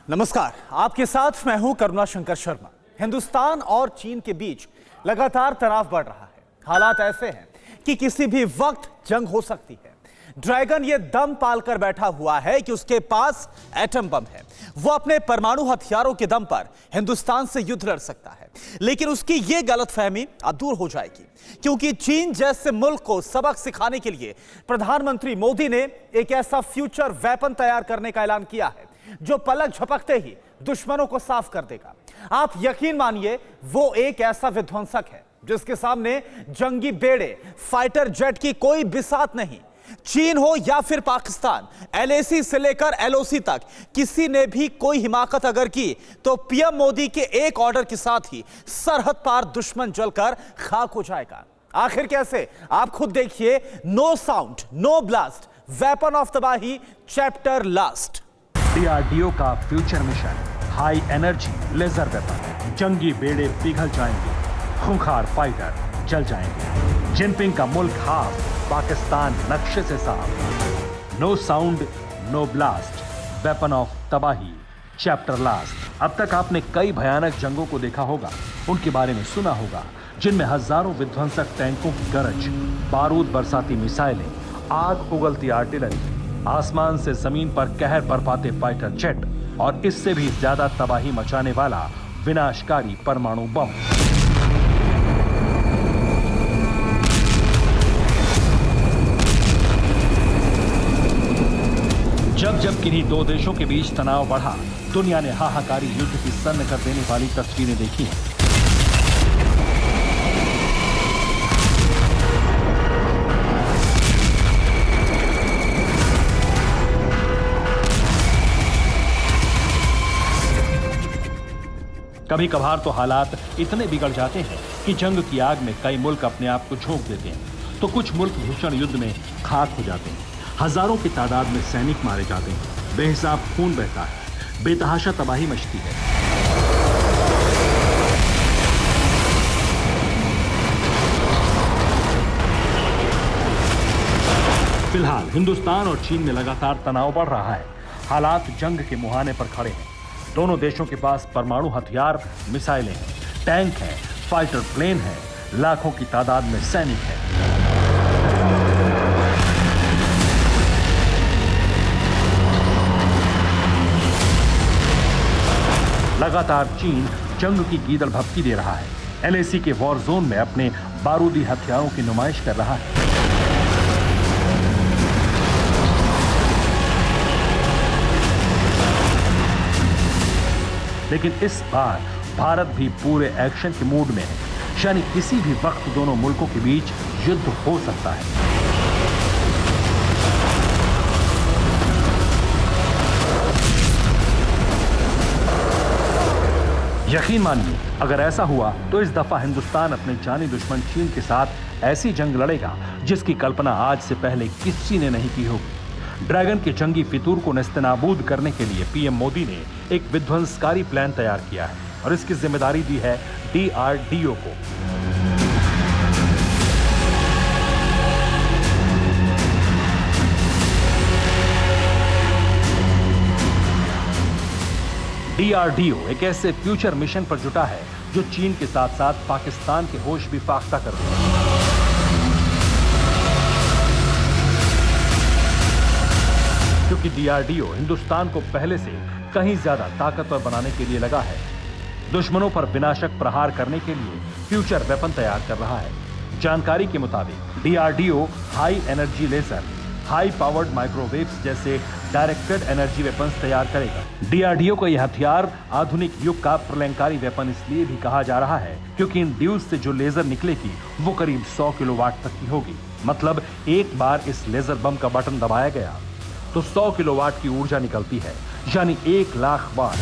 नमस्कार, आपके साथ मैं हूं करुणा शंकर शर्मा। हिंदुस्तान और चीन के बीच लगातार तनाव बढ़ रहा है। हालात ऐसे हैं कि किसी भी वक्त जंग हो सकती है। ड्रैगन ये दम पालकर बैठा हुआ है कि उसके पास एटम बम है। वो अपने परमाणु हथियारों के दम पर हिंदुस्तान से युद्ध लड़ सकता है, लेकिन उसकी ये गलतफहमी अब दूर हो जाएगी, क्योंकि चीन जैसे मुल्क को सबक सिखाने के लिए प्रधानमंत्री मोदी ने एक ऐसा फ्यूचर वेपन तैयार करने का ऐलान किया है जो पलक झपकते ही दुश्मनों को साफ कर देगा। आप यकीन मानिए, वो एक ऐसा विध्वंसक है जिसके सामने जंगी बेड़े, फाइटर जेट की कोई बिसात नहीं। चीन हो या फिर पाकिस्तान, एलएसी से लेकर एलओसी तक किसी ने भी कोई हिमाकत अगर की तो पीएम मोदी के एक ऑर्डर के साथ ही सरहद पार दुश्मन जलकर खाक हो जाएगा। आखिर कैसे, आप खुद देखिए। No sound, no blast, weapon of तबाही, चैप्टर लास्ट। डीआरडीओ का future mission, high energy laser weapon. जंगी बेड़े पिघल जाएंगे, खूंखार फाइटर जल जाएंगे। जिनपिंग का मुल्क हाफ, पाकिस्तान नक्शे से साफ। No sound, no blast, weapon of तबाही, चैप्टर लास्ट। अब तक आपने कई भयानक जंगों को देखा होगा, उनके बारे में सुना होगा, जिनमें हजारों विध्वंसक टैंकों की गरज, बारूद बरसाती मिसाइलें, आग उगलती आर्टिलरी, आसमान से जमीन पर कहर बरपाते फाइटर जेट और इससे भी ज्यादा तबाही मचाने वाला विनाशकारी परमाणु बम। जब जब किन्हीं दो देशों के बीच तनाव बढ़ा, दुनिया ने हाहाकारी युद्ध की सन्न कर देने वाली तस्वीरें देखी हैं। कभी कभार तो हालात इतने बिगड़ जाते हैं कि जंग की आग में कई मुल्क अपने आप को झोंक देते हैं, तो कुछ मुल्क भीषण युद्ध में खाक हो जाते हैं। हजारों की तादाद में सैनिक मारे जाते हैं, बेहिसाब खून बहता है, बेतहाशा तबाही मचती है। फिलहाल हिंदुस्तान और चीन में लगातार तनाव बढ़ रहा है। हालात जंग के मुहाने पर खड़े हैं। दोनों देशों के पास परमाणु हथियार, मिसाइलें हैं, टैंक हैं, फाइटर प्लेन हैं, लाखों की तादाद में सैनिक हैं। लगातार चीन जंग की गीदड़ भभकी दे रहा है। एलएसी के वॉर जोन में अपने बारूदी हथियारों की नुमाइश कर रहा है। लेकिन इस बार भारत भी पूरे एक्शन के मूड में है, यानी किसी भी वक्त दोनों मुल्कों के बीच युद्ध हो सकता है। यकीन मानिए, अगर ऐसा हुआ तो इस दफा हिंदुस्तान अपने जानी दुश्मन चीन के साथ ऐसी जंग लड़ेगा जिसकी कल्पना आज से पहले किसी ने नहीं की होगी। ड्रैगन के जंगी फितूर को नेस्तनाबूद करने के लिए पीएम मोदी ने एक विध्वंसकारी प्लान तैयार किया है और इसकी जिम्मेदारी दी है डीआरडीओ को। डीआरडीओ एक ऐसे फ्यूचर मिशन पर जुटा है जो चीन के साथ साथ पाकिस्तान के होश भी फाख्ता कर देगा। क्योंकि डीआरडीओ हिंदुस्तान को पहले से कहीं ज्यादा ताकतवर बनाने के लिए लगा है। दुश्मनों पर विनाशक प्रहार करने के लिए फ्यूचर वेपन तैयार कर रहा है। जानकारी के मुताबिक DRDO high energy laser, high powered microwaves जैसे डायरेक्टेड एनर्जी वेपन्स तैयार करेगा। डीआरडीओ का यह हथियार आधुनिक युग का प्रलंकारी वेपन इसलिए भी कहा जा रहा है क्योंकि इन ड्यूज से जो लेजर निकलेगी वो करीब 100 किलोवाट तक की होगी। मतलब एक बार इस लेजर बम का बटन दबाया गया तो 100 किलोवाट की ऊर्जा निकलती है, यानी 1 लाख बार।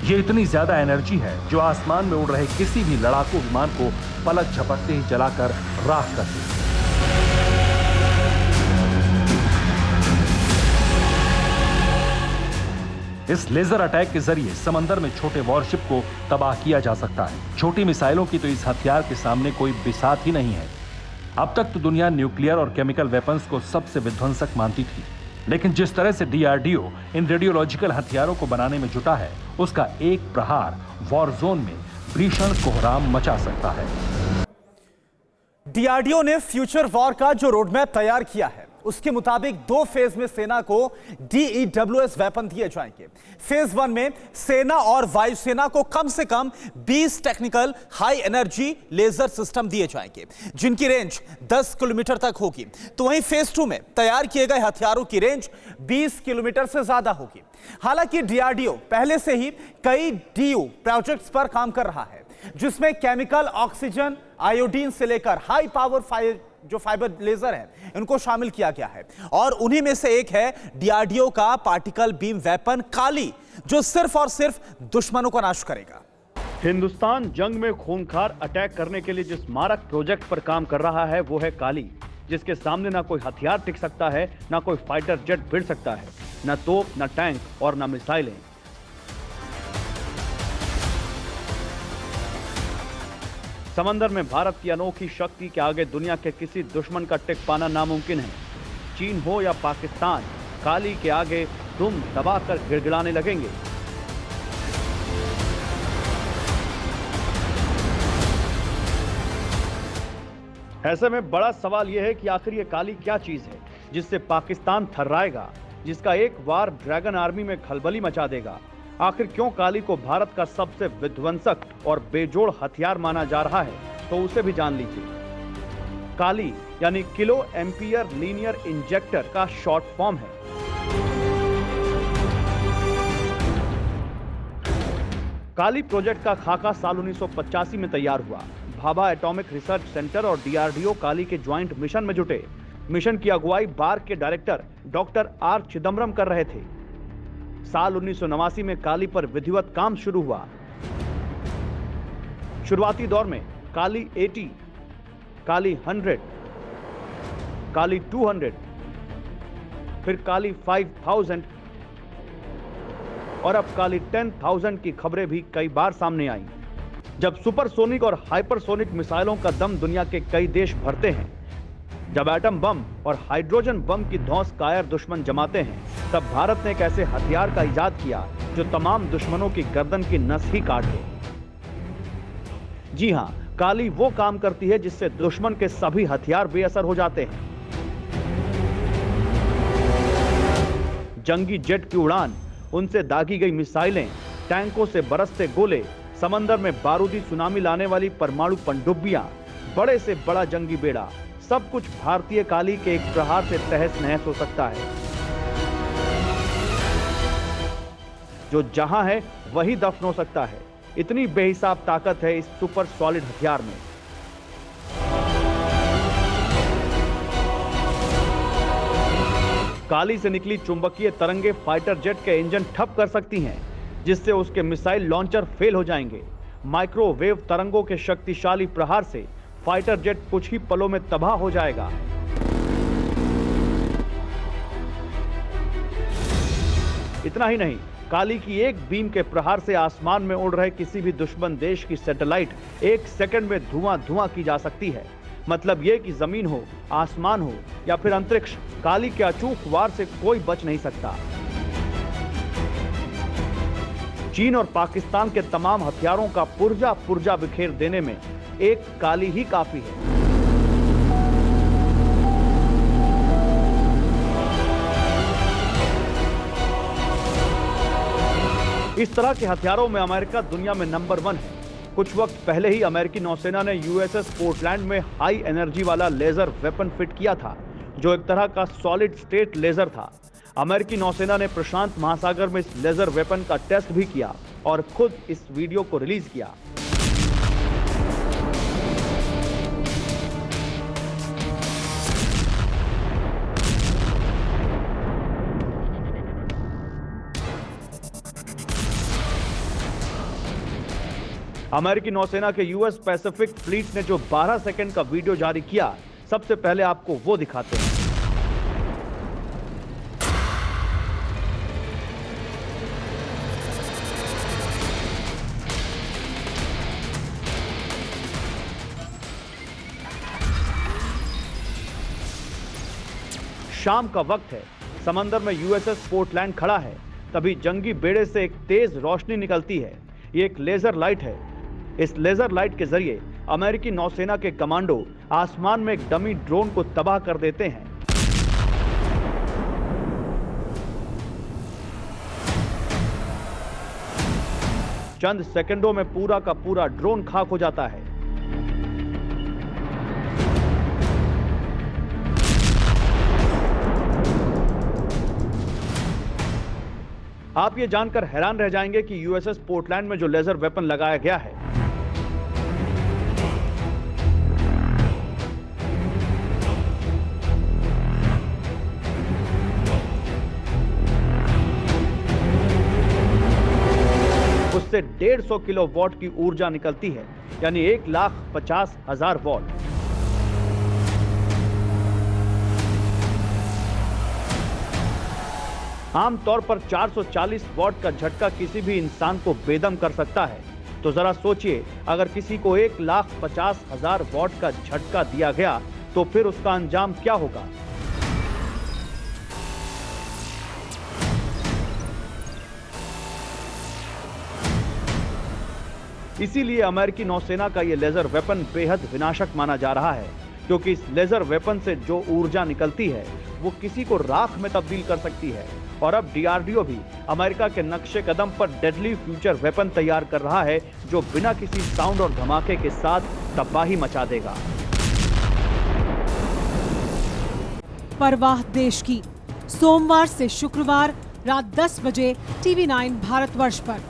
ये इतनी ज्यादा एनर्जी है जो आसमान में उड़ रहे किसी भी लड़ाकू विमान को पलक झपकते ही जलाकर राख कर देती है। इस लेजर अटैक के जरिए समंदर में छोटे वॉरशिप को तबाह किया जा सकता है। छोटी मिसाइलों की तो इस हथियार के सामने कोई बिसात ही नहीं है। अब तक तो दुनिया न्यूक्लियर और केमिकल वेपन्स को सबसे विध्वंसक मानती थी, लेकिन जिस तरह से डीआरडीओ इन रेडियोलॉजिकल हथियारों को बनाने में जुटा है, उसका एक प्रहार वॉर जोन में भीषण कोहराम मचा सकता है। डीआरडीओ ने फ्यूचर वॉर का जो रोडमैप तैयार किया है, उसके मुताबिक 2 फेज में सेना को DEWS वेपन दिए जाएंगे। फेज 1 में सेना और वायुसेना को कम से कम 20 technical high energy laser system दिए जाएंगे, जिनकी रेंज 10 किलोमीटर तक होगी। तो वहीं फेज 2 में तैयार किए गए हथियारों की रेंज 20 किलोमीटर से ज्यादा होगी। हालांकि डीआरडीओ पहले से ही कई DU प्रोजेक्ट्स पर काम कर रहा है, जिसमें केमिकल, ऑक्सीजन, आयोडीन से लेकर हाई पावर जो फाइबर लेजर है, इनको शामिल किया गया है। और उन्हीं में से एक है डीआरडीओ का पार्टिकल बीम वेपन काली, जो सिर्फ और सिर्फ दुश्मनों को नाश करेगा। हिंदुस्तान जंग में खूंखार अटैक करने के लिए जिस मारक प्रोजेक्ट पर काम कर रहा है, वो है काली, जिसके सामने ना कोई हथियार टिक सकता है, ना कोई फाइटर जेट भिड़ सकता है, ना तोप, ना टैंक और ना मिसाइलें। समंदर में भारत की अनोखी शक्ति के आगे दुनिया के किसी दुश्मन का टिक पाना नामुमकिन है। चीन हो या पाकिस्तान, काली के आगे तुम दबाकर गिड़गिड़ाने लगेंगे। ऐसे में बड़ा सवाल यह है कि आखिर ये काली क्या चीज है जिससे पाकिस्तान थर्राएगा, जिसका एक वार ड्रैगन आर्मी में खलबली मचा देगा। आखिर क्यों काली को भारत का सबसे विध्वंसक और बेजोड़ हथियार माना जा रहा है, तो उसे भी जान लीजिए। काली यानी किलो एम्पियर लीनियर इंजेक्टर का शॉर्ट फॉर्म है। काली प्रोजेक्ट का खाका साल 1985 में तैयार हुआ। भाभा एटॉमिक रिसर्च सेंटर और डीआरडीओ काली के ज्वाइंट मिशन में जुटे। मिशन की अगुवाई बार्क के डायरेक्टर डॉक्टर आर चिदम्बरम कर रहे थे। साल 1989 में काली पर विधिवत काम शुरू हुआ। शुरुआती दौर में काली 80, काली 100, काली 200, फिर काली 5000 और अब काली 10,000 की खबरें भी कई बार सामने आई। जब सुपरसोनिक और हाइपरसोनिक मिसाइलों का दम दुनिया के कई देश भरते हैं, जब एटम बम और हाइड्रोजन बम की धौंस कायर दुश्मन जमाते हैं, तब भारत ने एक ऐसे हथियार का इजाद किया जो तमाम दुश्मनों की गर्दन की नस ही काट दे। जी हां, काली वो काम करती है जिससे दुश्मन के सभी हथियार बेअसर हो जाते हैं। जंगी जेट की उड़ान, उनसे दागी गई मिसाइलें, टैंकों से बरसते गोले, समंदर में बारूदी सुनामी लाने वाली परमाणु पनडुब्बियां, बड़े से बड़ा जंगी बेड़ा, सब कुछ भारतीय काली के एक प्रहार से तहस नहस हो सकता है। जो जहां है वही दफन हो सकता है। इतनी बेहिसाब ताकत है इस सुपर सॉलिड हथियार में। काली से निकली चुंबकीय तरंगे फाइटर जेट के इंजन ठप कर सकती हैं, जिससे उसके मिसाइल लॉन्चर फेल हो जाएंगे। माइक्रोवेव तरंगों के शक्तिशाली प्रहार से फाइटर जेट कुछ ही पलों में तबाह हो जाएगा। इतना ही नहीं, काली की एक बीम के प्रहार से आसमान में उड़ रहे किसी भी दुश्मन देश की सैटेलाइट 1 सेकंड में धुआं की जा सकती है। मतलब यह कि जमीन हो, आसमान हो या फिर अंतरिक्ष, काली के अचूक वार से कोई बच नहीं सकता। चीन और पाकिस्तान के तमाम हथियारों का पुर्जा बिखेर देने में एक काली ही काफी है। इस तरह के हथियारों में अमेरिका दुनिया में नंबर 1 है। कुछ वक्त पहले ही अमेरिकी नौसेना ने यूएसएस पोर्टलैंड में हाई एनर्जी वाला लेजर वेपन फिट किया था, जो एक तरह का सॉलिड स्टेट लेजर था। अमेरिकी नौसेना ने प्रशांत महासागर में इस लेजर वेपन का टेस्ट भी किया और खुद इस वीडियो को रिलीज किया। अमेरिकी नौसेना के यूएस पैसिफिक फ्लीट ने जो 12 सेकंड का वीडियो जारी किया, सबसे पहले आपको वो दिखाते हैं। शाम का वक्त है, समंदर में यूएसएस पोर्टलैंड खड़ा है। तभी जंगी बेड़े से एक तेज रोशनी निकलती है। ये एक लेजर लाइट है। इस लेजर लाइट के जरिए अमेरिकी नौसेना के कमांडो आसमान में एक डमी ड्रोन को तबाह कर देते हैं। चंद सेकंडों में पूरा का पूरा ड्रोन खाक हो जाता है। आप ये जानकर हैरान रह जाएंगे कि यूएसएस पोर्टलैंड में जो लेजर वेपन लगाया गया है उससे 150 किलोवाट की ऊर्जा निकलती है, यानी 1,50,000 वॉट। आमतौर पर 440 वॉट का झटका किसी भी इंसान को बेदम कर सकता है। तो जरा सोचिए, अगर किसी को 1,50,000 वॉट का झटका दिया गया तो फिर उसका अंजाम क्या होगा। इसीलिए अमेरिकी नौसेना का यह लेजर वेपन बेहद विनाशक माना जा रहा है, क्योंकि इस लेजर वेपन से जो ऊर्जा निकलती है वो किसी को राख में तब्दील कर सकती है। और अब डीआरडीओ भी अमेरिका के नक्शे कदम पर डेडली फ्यूचर वेपन तैयार कर रहा है, जो बिना किसी साउंड और धमाके के साथ तबाही मचा देगा। परवाह देश की, सोमवार से शुक्रवार रात 10 बजे TV9 भारतवर्ष पर।